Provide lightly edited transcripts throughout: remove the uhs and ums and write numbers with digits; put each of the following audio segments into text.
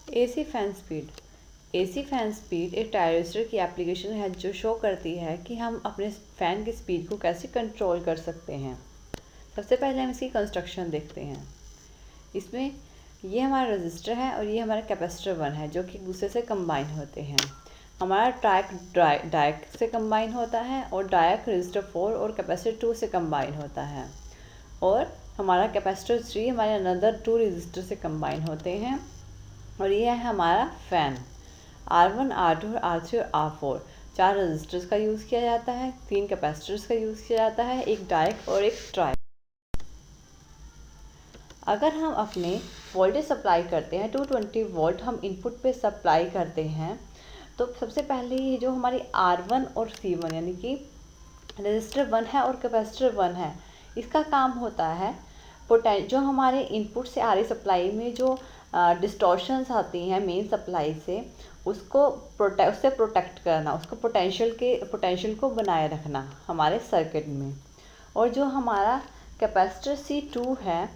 AC fan speed. AC fan speed एक टायरिस्टर की application है जो शो करती है कि हम अपने फ़ैन की स्पीड को कैसे कंट्रोल कर सकते हैं। सबसे पहले हम इसकी कंस्ट्रक्शन देखते हैं। इसमें ये हमारा रजिस्टर है और ये हमारा कैपेसिटर 1 है जो कि एक दूसरे से कंबाइन होते हैं। हमारा ट्रैक डायक से कंबाइन होता है और डायक रजिस्टर 4 और कैपेसिटर 2 से कंबाइन होता है, और हमारा कैपेसिटर 3 हमारे अनदर 2 रजिस्टर से कंबाइन होते हैं। और ये है हमारा फ़ैन। R1, R2 और R3 और R4 4 रजिस्टर्स का यूज़ किया जाता है, 3 कैपेसिटर्स का यूज़ किया जाता है, एक डायक और एक ट्रायक। अगर हम अपने वोल्टेज सप्लाई करते हैं 220 वोल्ट हम इनपुट पे सप्लाई करते हैं, तो सबसे पहले ये जो हमारी R1 और C1 यानी कि रजिस्टर 1 है और कैपेसिटर 1 है, इसका काम होता है जो हमारे इनपुट से आ रही सप्लाई में जो डिस्टॉर्शंस आती हैं मेन सप्लाई से, उससे प्रोटेक्ट करना, उसको पोटेंशियल को बनाए रखना हमारे सर्किट में। और जो हमारा कैपेसिटर C2 है,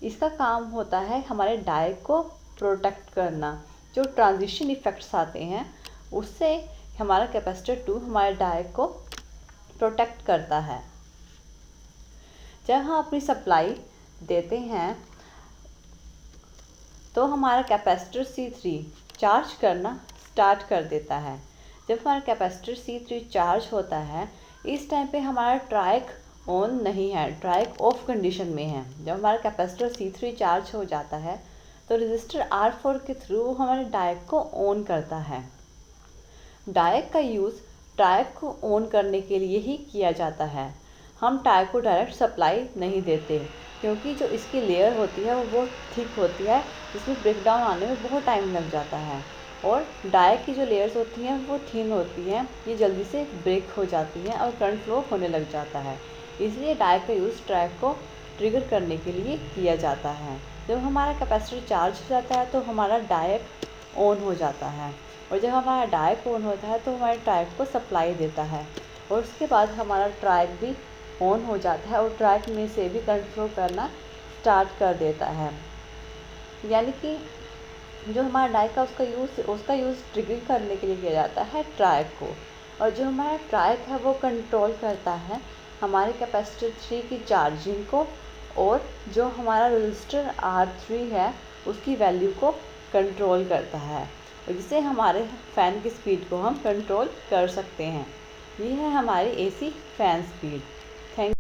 इसका काम होता है हमारे डायक को प्रोटेक्ट करना। जो ट्रांजिशन इफ़ेक्ट्स आते हैं उससे हमारा कैपेसिटर 2 हमारे डायक को प्रोटेक्ट करता है। जब हम अपनी सप्लाई देते हैं तो हमारा कैपेसिटर C3 चार्ज करना स्टार्ट कर देता है। जब हमारा कैपेसिटर C3 चार्ज होता है, इस टाइम पे हमारा ट्रायक ऑन नहीं है, ट्रायक ऑफ कंडीशन में है। जब हमारा कैपेसिटर C3 चार्ज हो जाता है तो रजिस्टर R4 के थ्रू हमारे डायक को ऑन करता है। डायक का यूज़ ट्रायक को ऑन करने के लिए ही किया जाता है। हम टायर को डायरेक्ट सप्लाई नहीं देते क्योंकि जो इसकी लेयर होती है वो बहुत थिक होती है, जिसमें ब्रेक डाउन आने में बहुत टाइम लग जाता है, और डायक की जो लेयर्स होती हैं वो थिन होती हैं, ये जल्दी से ब्रेक हो जाती हैं और करंट फ्लो होने लग जाता है। इसलिए डायक का यूज़ ट्रैक को ट्रिगर करने के लिए किया जाता है। जब हमारा कैपेसिटर चार्ज हो जाता है तो हमारा डायक ऑन हो जाता है, और जब हमारा डायक ऑन होता है तो हमारे ट्रैक को सप्लाई देता है, और उसके बाद हमारा ट्रैक भी ऑन हो जाता है और ट्रैक में से भी करंट फ्लो करना स्टार्ट कर देता है। यानी कि जो हमारा डायक का उसका यूज़ ट्रिगर करने के लिए किया जाता है ट्रैक को, और जो हमारा ट्रैक है वो कंट्रोल करता है हमारे कैपेसिटर 3 की चार्जिंग को, और जो हमारा रजिस्टर R3 है उसकी वैल्यू को कंट्रोल करता है, और जिससे हमारे फ़ैन की स्पीड को हम कंट्रोल कर सकते हैं। ये है हमारी एसी फ़ैन स्पीड। थैंक